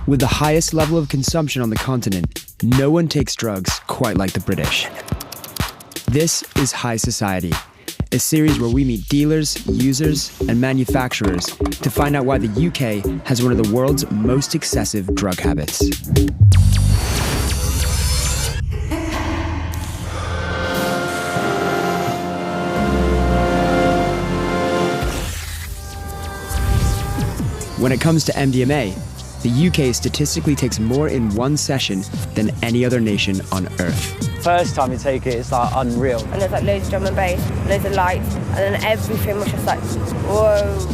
With the highest level of consumption on the continent, no one takes drugs quite like the British. This is High Society, a series where we meet dealers, users, and manufacturers to find out why the UK has one of the world's most excessive drug habits. When it comes to MDMA, the UK statistically takes more in one session than any other nation on Earth. First time you take it, it's like unreal. And there's like loads of drum and bass, loads of lights, and then everything was just like, whoa.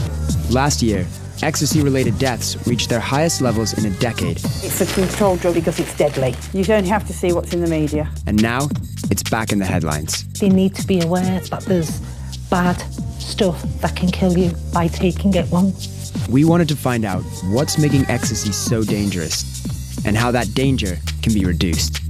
Last year, ecstasy-related deaths reached their highest levels in a decade. It's a controlled drug because it's deadly. You don't have to see what's in the media. And now, it's back in the headlines. You need to be aware that there's bad stuff that can kill you by taking it once. We wanted to find out what's making ecstasy so dangerous and how that danger can be reduced.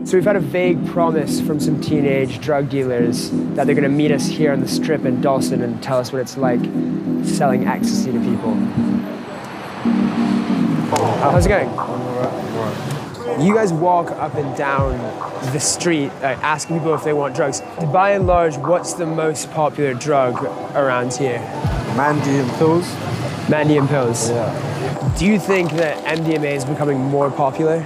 So we've had a vague promise from some teenage drug dealers that they're going to meet us here on the strip in Dalston and tell us what it's like selling ecstasy to people. How's it going? You guys walk up and down the street asking people if they want drugs. By and large, what's the most popular drug around here? Mandy and pills. Mandy and pills? Yeah. Do you think that MDMA is becoming more popular?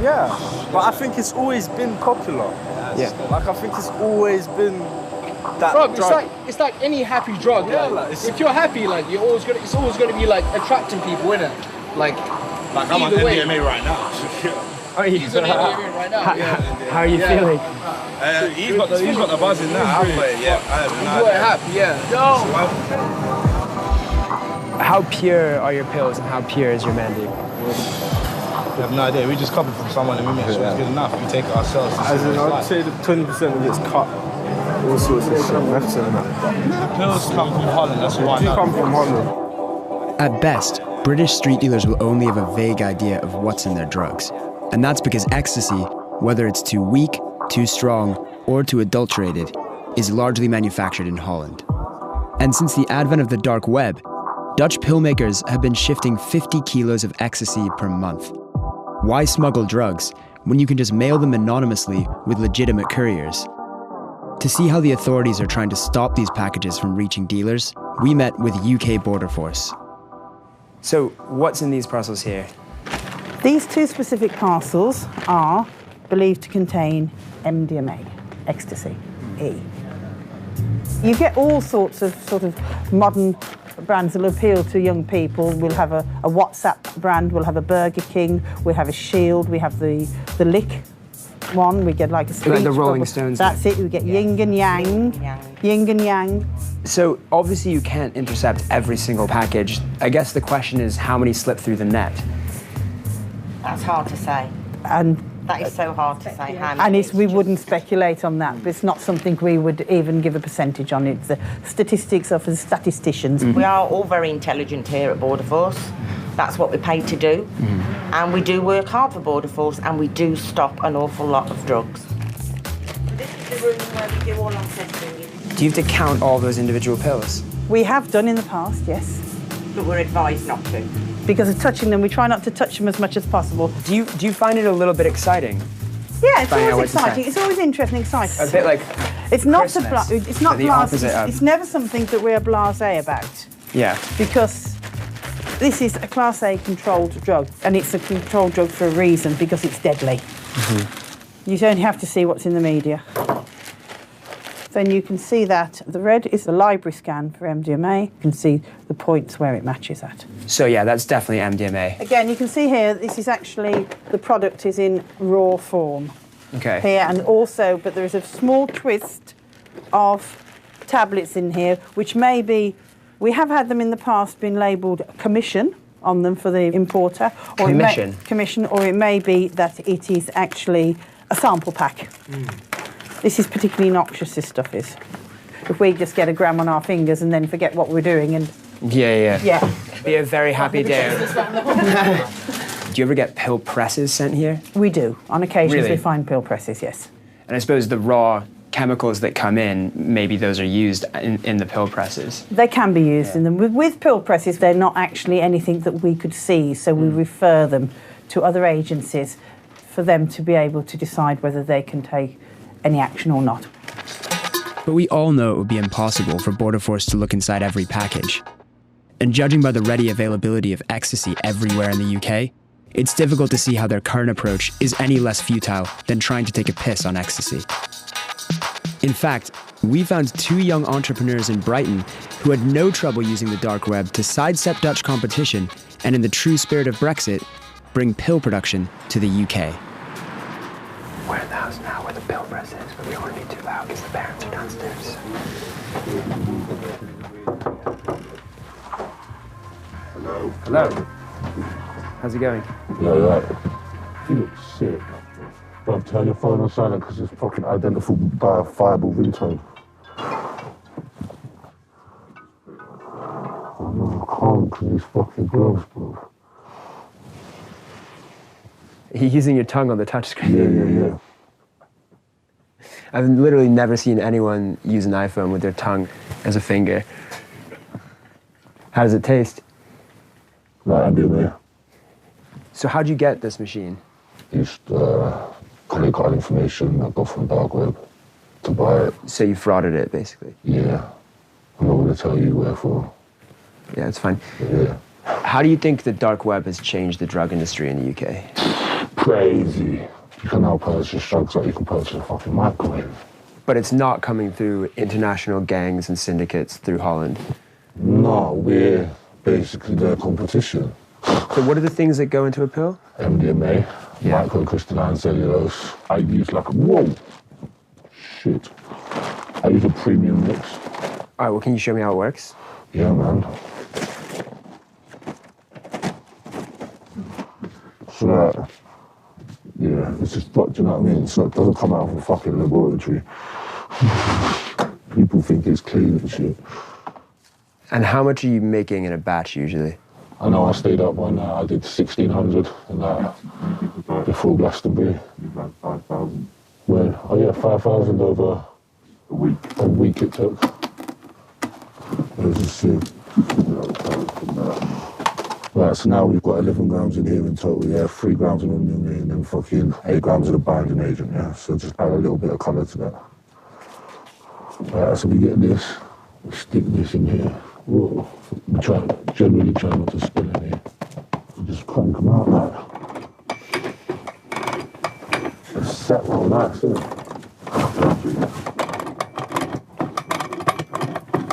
Yeah, but I think it's always been popular. Yeah. Like, I think it's always been that drug. drug. It's like any happy drug. Yeah, like, like, if you're happy, like it's always gonna be like attracting people, innit? Like I'm on MDMA right now. Are you? He's on MDMA right now. How are you feeling? He's got the buzz in now. How pure are your pills and how pure is your Mandy? We have no idea. We just copy from someone and we make sure it's good enough. We take it ourselves. As in, I'd say that 20% of it's cut. All sorts of shit, left and that. Pills come from Holland, that's why I know. Come from Holland. At best, British street dealers will only have a vague idea of what's in their drugs. And that's because ecstasy, whether it's too weak, too strong, or too adulterated, is largely manufactured in Holland. And since the advent of the dark web, Dutch pill makers have been shifting 50 kilos of ecstasy per month. Why smuggle drugs when you can just mail them anonymously with legitimate couriers? To see how the authorities are trying to stop these packages from reaching dealers, we met with UK Border Force. So, what's in these parcels here? These two specific parcels are believed to contain MDMA, ecstasy, E. You get all sorts of sort of modern brands that will appeal to young people. We'll have a WhatsApp brand, we'll have a Burger King, we'll have a Shield, we have the Lick one, we get like a speech like the Rolling bubble. Stones. That's it, we get yin and yang, yin and yang. So obviously you can't intercept every single package. I guess the question is how many slip through the net? That's hard to say. And that is so hard to say how many. And we wouldn't speculate on that, but it's not something we would even give a percentage on. It. The statistics are for the statisticians. We are all very intelligent here at Border Force. That's what we're paid to do. And we do work hard for Border Force and we do stop an awful lot of drugs. This is the room where we do all our testing. Do you have to count all those individual pills? We have done in the past, yes. But we're advised not to. Because of touching them, we try not to touch them as much as possible. Do you find it a little bit exciting? Yeah, it's always exciting. It's always interesting, exciting. A bit like it's not Christmas, it's not the opposite of. It's never something that we're blasé about. Yeah. Because this is a Class A controlled drug, and it's a controlled drug for a reason, because it's deadly. You don't have to see what's in the media. Then you can see that the red is the library scan for MDMA. You can see the points where it matches at. So yeah, that's definitely MDMA. Again, you can see here, this is actually, the product is in raw form. Okay. Here, and also, but there is a small twist of tablets in here, which may be, we have had them in the past been labelled commission on them for the importer. Or commission, or it may be that it is actually a sample pack. This is particularly noxious, this stuff is. If we just get a gram on our fingers and then forget what we're doing and... Yeah. Be a very happy day. Do you ever get pill presses sent here? We do. On occasions Really? we find pill presses, yes. And I suppose the raw chemicals that come in, maybe those are used in the pill presses. They can be used in them. With pill presses, they're not actually anything that we could see, so we refer them to other agencies for them to be able to decide whether they can take any action or not. But we all know it would be impossible for Border Force to look inside every package. And judging by the ready availability of ecstasy everywhere in the UK, it's difficult to see how their current approach is any less futile than trying to take a piss on ecstasy. In fact, we found 2 young entrepreneurs in Brighton who had no trouble using the dark web to sidestep Dutch competition and, in the true spirit of Brexit, bring pill production to the UK. We're in the house now where the pill press is, but we don't want to be too loud because the parents are downstairs. Hello. Hello. How's it going? Yeah, right. You look sick. Bro, turn your phone on silent because it's fucking identifiable ringtone. Oh no, I can't because these fucking gloves, bro. Are you using your tongue on the touchscreen? Yeah. I've literally never seen anyone use an iPhone with their tongue as a finger. How does it taste? Like MDMA. So how'd you get this machine? Used colleague got information I got from dark web to buy it. So you frauded it, basically? Yeah. I'm not going to tell you wherefore. Yeah, it's fine. Yeah. How do you think the dark web has changed the drug industry in the UK? Crazy. You can now purchase drugs like you can purchase a fucking microwave. But it's not coming through international gangs and syndicates through Holland? No, we're basically their competition. So what are the things that go into a pill? MDMA, microcrystalline cellulose. I use like a, whoa, shit. I use a premium mix. All right, well, can you show me how it works? Yeah, man. So that, yeah, it's just, do you know what I mean? So it doesn't come out of a fucking laboratory. People think it's clean and shit. And how much are you making in a batch usually? I know I stayed up one night, I did 1,600 and that before Glastonbury. When? Oh yeah, 5,000 over a week. A week it took. Where's the shit? Right, so now we've got 11 grams in here in total, yeah, 3 grams of MDMA and then fucking 8 grams of the binding agent, yeah? So just add a little bit of colour to that. Right, so we get this, we stick this in here. Whoa. We generally try not to spill in here. We just crank them out like. It's set real nice, isn't it?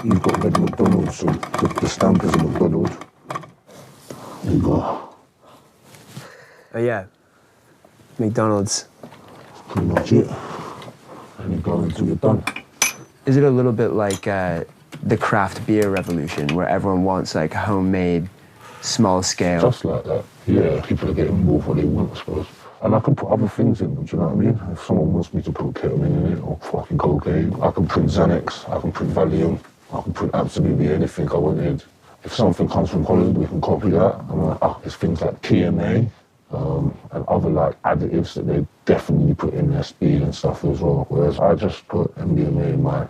You've got red McDonald's, so the stamp is a McDonald's. There you go. Oh yeah, McDonald's. That's pretty much it. And you go until you're done. Is it a little bit like the craft beer revolution, where everyone wants like homemade, small scale? Just like that. Yeah, people are getting more of what they want, I suppose. And I can put other things in them, do you know what I mean? If someone wants me to put ketamine in it, or fucking cocaine, I can print Xanax, I can print Valium, I can print absolutely anything I wanted. If something comes from Holland, we can copy that. And like, it's things like TMA and other like additives that they definitely put in their speed and stuff as well. Whereas I just put MDMA in mine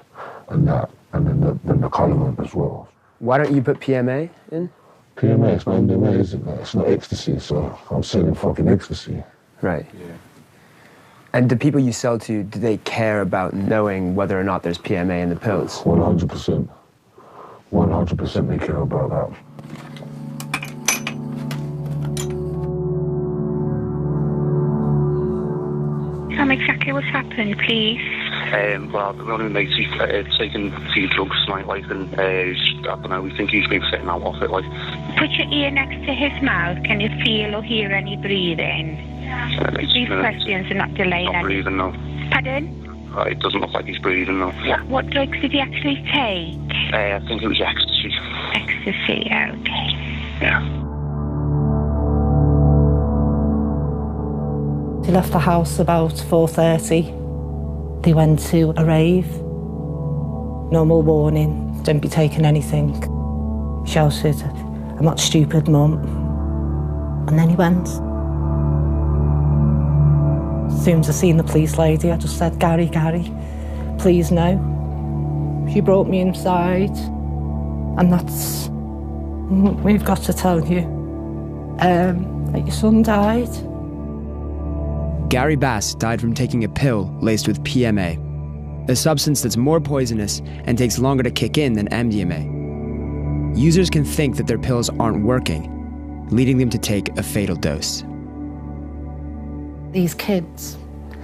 and that, and then the colourant as well. Why don't you put PMA in? PMA, it's not MDMA, is it? It's not ecstasy, so I'm selling fucking ecstasy. Right. Yeah. And the people you sell to, do they care about knowing whether or not there's PMA in the pills? 100%. 100% they care about that. Tell me exactly what's happened, please. Well, one of my mates, he's taken a few drugs tonight, like, and I don't know, we think he's been sitting out off it, like. Put your ear next to his mouth. Can you feel or hear any breathing? These questions are not delaying. Not breathing, no. Pardon? It doesn't look like he's breathing, no. What drugs did he actually take? I think it was ecstasy. Ecstasy, okay. Yeah. They left the house about 4:30. They went to a rave. Normal warning, don't be taking anything. Shouted, I'm not stupid, Mum. And then he went. As soon as I seen the police lady, I just said, Gary, please no. She brought me inside, and that's, we've got to tell you, that your son died. Gary Bass died from taking a pill laced with PMA, a substance that's more poisonous and takes longer to kick in than MDMA. Users can think that their pills aren't working, leading them to take a fatal dose. These kids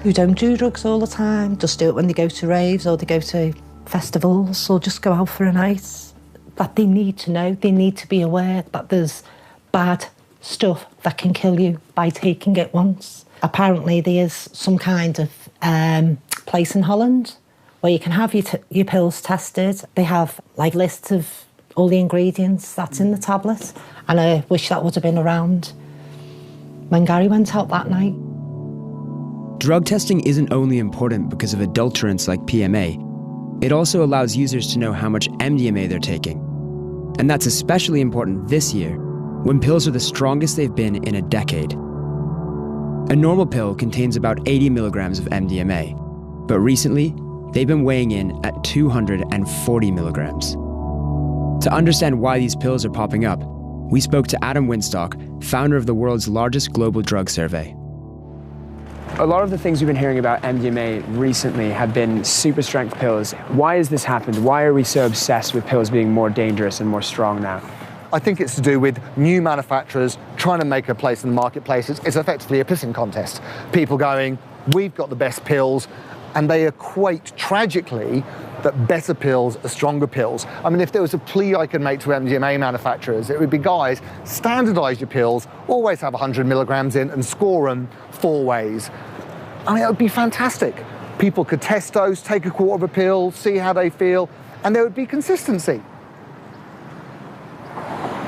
who don't do drugs all the time, just do it when they go to raves or they go to festivals or just go out for a night, that they need to know, they need to be aware that there's bad stuff that can kill you by taking it once. Apparently there is some kind of place in Holland where you can have your pills tested. They have like lists of all the ingredients that's in the tablet, and I wish that would have been around when Gary went out that night. Drug testing isn't only important because of adulterants like PMA, it also allows users to know how much MDMA they're taking. And that's especially important this year, when pills are the strongest they've been in a decade. A normal pill contains about 80 milligrams of MDMA, but recently, they've been weighing in at 240 milligrams. To understand why these pills are popping up, we spoke to Adam Winstock, founder of the world's largest global drug survey. A lot of the things we've been hearing about MDMA recently have been super strength pills. Why has this happened? Why are we so obsessed with pills being more dangerous and more strong now? I think it's to do with new manufacturers trying to make a place in the marketplace. It's effectively a pissing contest. People going, we've got the best pills, and they equate tragically that better pills are stronger pills. I mean, if there was a plea I could make to MDMA manufacturers, it would be, guys, standardise your pills, always have 100 milligrams in and score them 4 ways. I mean, it would be fantastic. People could test those, take a quarter of a pill, see how they feel, and there would be consistency.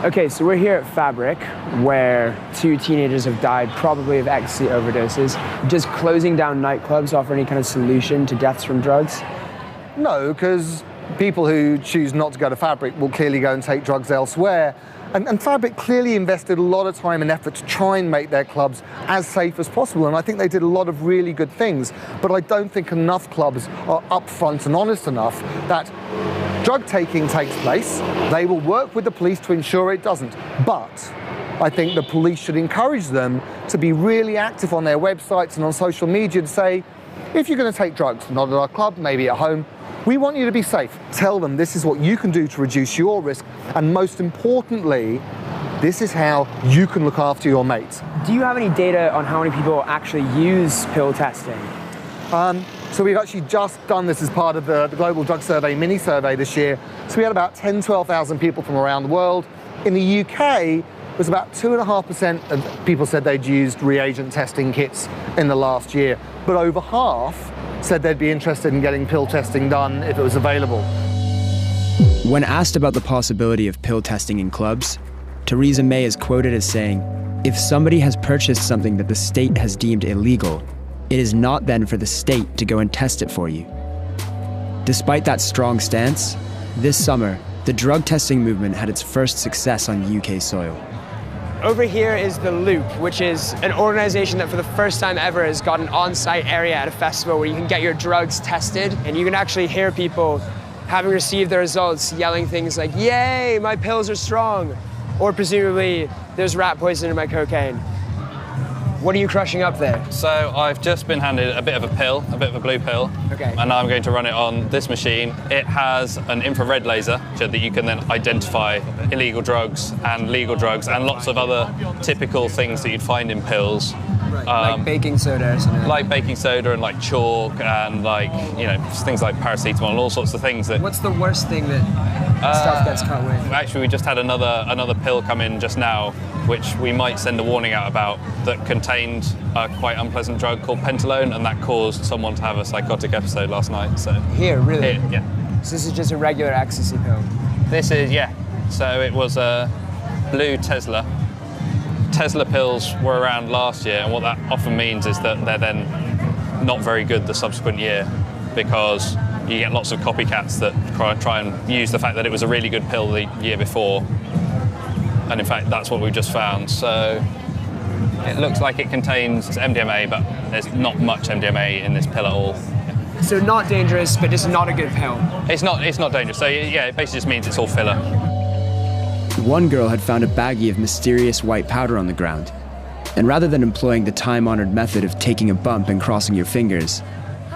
Okay, so we're here at Fabric, where 2 teenagers have died, probably of ecstasy overdoses. Does closing down nightclubs offer any kind of solution to deaths from drugs? No, because people who choose not to go to Fabric will clearly go and take drugs elsewhere. And Fabric clearly invested a lot of time and effort to try and make their clubs as safe as possible, and I think they did a lot of really good things. But I don't think enough clubs are upfront and honest enough that drug taking takes place. They will work with the police to ensure it doesn't. But I think the police should encourage them to be really active on their websites and on social media to say, if you're going to take drugs, not at our club, maybe at home, we want you to be safe. Tell them this is what you can do to reduce your risk, and most importantly, this is how you can look after your mates. Do you have any data on how many people actually use pill testing? So we've actually just done this as part of the Global Drug Survey mini-survey this year. So we had about 12,000 people from around the world. In the UK, it was about 2.5% of people said they'd used reagent testing kits in the last year, but over half said they'd be interested in getting pill testing done if it was available. When asked about the possibility of pill testing in clubs, Theresa May is quoted as saying, "If somebody has purchased something that the state has deemed illegal, it is not then for the state to go and test it for you." Despite that strong stance, this summer, the drug testing movement had its first success on UK soil. Over here is The Loop, which is an organization that for the first time ever has got an on-site area at a festival where you can get your drugs tested, and you can actually hear people, having received the results, yelling things like, "Yay, my pills are strong," or presumably, "There's rat poison in my cocaine." What are you crushing up there? So I've just been handed a bit of a pill, a bit of a blue pill. Okay. And now I'm going to run it on this machine. It has an infrared laser so that you can then identify illegal drugs and legal drugs and lots of other typical things that you'd find in pills. Right, like baking soda or something. Like baking soda and like chalk and like, you know, things like paracetamol and all sorts of things that... What's the worst thing that stuff gets caught with? Actually, we just had another pill come in just now, which we might send a warning out about, that contained a quite unpleasant drug called pentalone, and that caused someone to have a psychotic episode last night. So here, really? Here, yeah. So this is just a regular ecstasy pill? This is, yeah. So it was a blue Tesla. Tesla pills were around last year, and what that often means is that they're then not very good the subsequent year, because you get lots of copycats that try and use the fact that it was a really good pill the year before. And in fact, that's what we've just found. So it looks like it contains MDMA, but there's not much MDMA in this pill at all. So not dangerous, but just not a good pill. It's not dangerous. So yeah, it basically just means it's all filler. One girl had found a baggie of mysterious white powder on the ground. And rather than employing the time-honored method of taking a bump and crossing your fingers,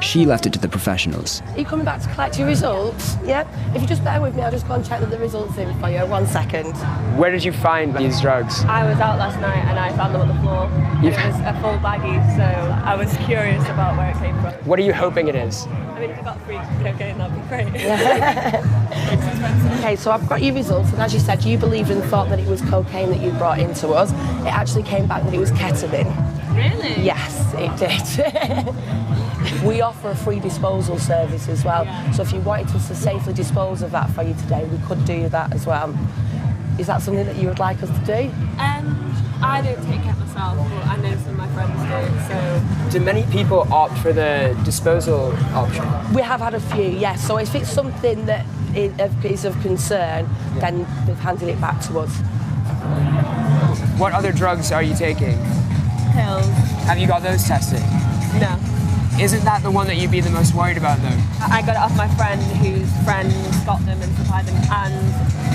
she left it to the professionals. Are you coming back to collect your results? Yeah? If you just bear with me, I'll just go and check that the results in for you. 1 second. Where did you find these drugs? I was out last night and I found them on the floor. It was a full baggie, so I was curious about where it came from. What are you hoping it is? I mean, if you got free cocaine, that'd be great. Okay, so I've got your results, and as you said, you believed and thought that it was cocaine that you brought into us. It actually came back that it was ketamine. Really? Yes, it did. We offer a free disposal service as well, so if you wanted us to safely dispose of that for you today, we could do that as well. Is that something that you would like us to do? I don't take it myself, but I know some of my friends do, so... Do many people opt for the disposal option? We have had a few, yes. So if it's something that is of concern, then they've handed it back to us. What other drugs are you taking? Pills. Have you got those tested? No. Isn't that the one that you'd be the most worried about, though? I got it off my friend whose friend got them and supplied them, and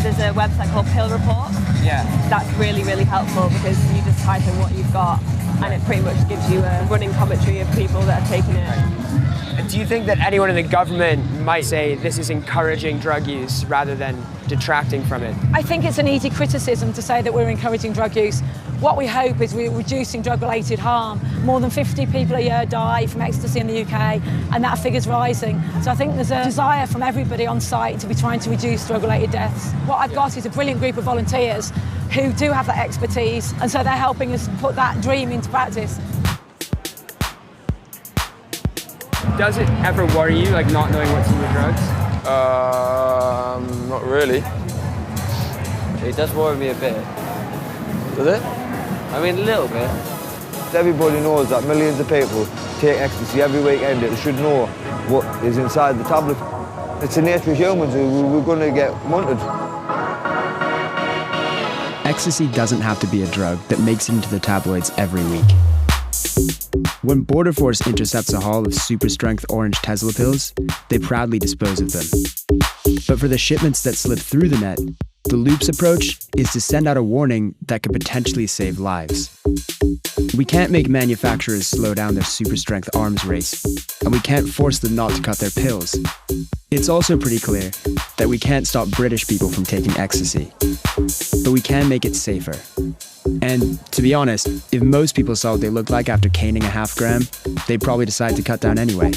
there's a website called Pill Report. Yeah. That's really, really helpful because you just type in what you've got and it pretty much gives you a running commentary of people that are taking it. Right. Do you think that anyone in the government might say this is encouraging drug use rather than detracting from it? I think it's an easy criticism to say that we're encouraging drug use. What we hope is we're reducing drug-related harm. More than 50 people a year die from ecstasy in the UK, and that figure's rising. So I think there's a desire from everybody on site to be trying to reduce drug-related deaths. What I've got is a brilliant group of volunteers who do have that expertise, and so they're helping us put that dream into practice. Does it ever worry you, like not knowing what's in your drugs? Not really. It does worry me a bit. Does it? I mean, a little bit. Everybody knows that millions of people take ecstasy every weekend. They should know what is inside the tablet. It's the nature of humans. We're going to get munted. Ecstasy doesn't have to be a drug that makes it into the tabloids every week. When Border Force intercepts a haul of super-strength orange Tesla pills, they proudly dispose of them. But for the shipments that slip through the net, the Loop's approach is to send out a warning that could potentially save lives. We can't make manufacturers slow down their super-strength arms race, and we can't force them not to cut their pills. It's also pretty clear that we can't stop British people from taking ecstasy, but we can make it safer. And to be honest, if most people saw what they looked like after caning a half gram, they'd probably decide to cut down anyway.